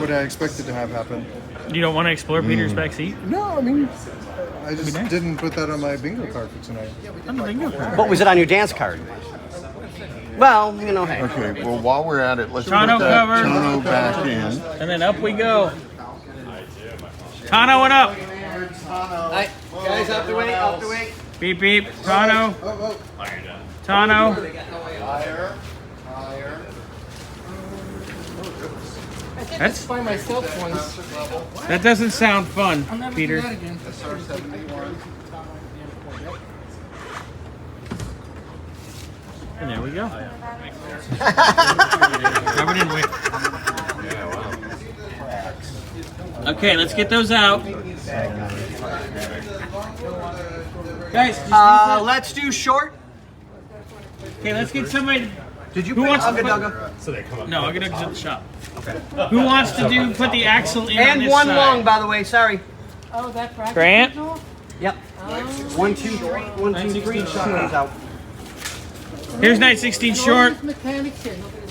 what I expected to have happen. You don't want to explore Peter's back seat? No, I mean, I just didn't put that on my bingo card for tonight. On the bingo card. What was it on your dance card? Well, you know, hey. Okay, well, while we're at it, let's Tono put that cover. Tono back in. And then up we go. Tono and up. Right, guys, out the way, out the way. Beep beep. Tono. Tono. That's By myself once. that doesn't sound fun, I'll never Peter. do that again. And there we go. Rub it in, wait. Okay, let's get those out. Guys, just Let's do short. okay, let's get somebody. Did you Who pick wants to Ugga put- Dugga? No, I'm gonna go to the shop. Who wants to put the axle in on And this one side? long, by the way, sorry. Oh, that practice. Grant? Yep. 1, 2, 3, 1, 2, 3, shotguns out. Here's 916 short. Mechanics here. Nobody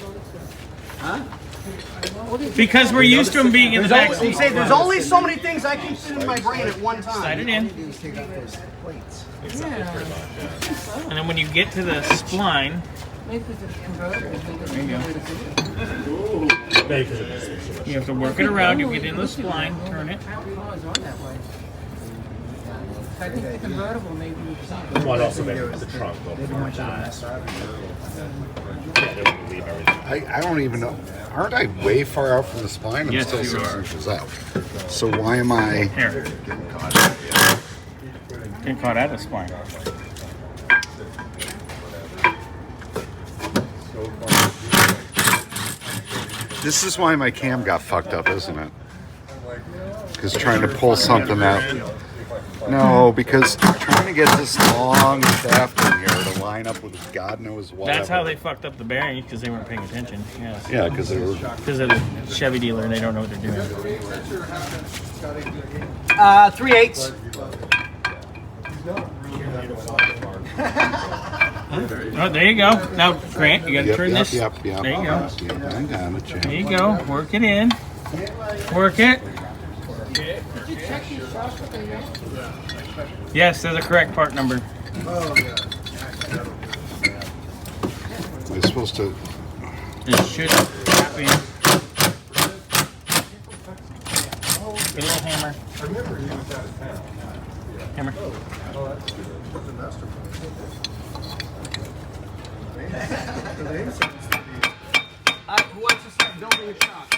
noticed. Because we're used to them being in the back seat. There's only so many things I can fit in my brain at one Slide time. it in. And then when you get to the spline, Maybe it's convertible. there you go. You have to work it around. You get in the spline, turn it. How cars are that way? I think the convertible maybe. Well, and also maybe the trunk. Yeah, they wouldn't leave everything. I don't even know. Aren't I way far out from the spine? I'm Yes, still you 6 are. inches out. So why am I? Here. Get caught at the spline. This is why my cam got fucked up, isn't it? Because trying to pull something out. No, because trying to get this long shaft in here to line up with God knows what. That's how they fucked up the bearings because they weren't paying attention. Yes. Yeah, because they were. Because of the Chevy dealer and they don't know what they're doing. 3/8. Oh, there you go. Now, Grant, you got to turn this. Yep. There you go. Yep, I got it, Jim. There you go. Work it in. Work it. Yes, there's a correct part number. Am I supposed to? This should happen. Get a little hammer. Hammer. Who wants to start building a shop?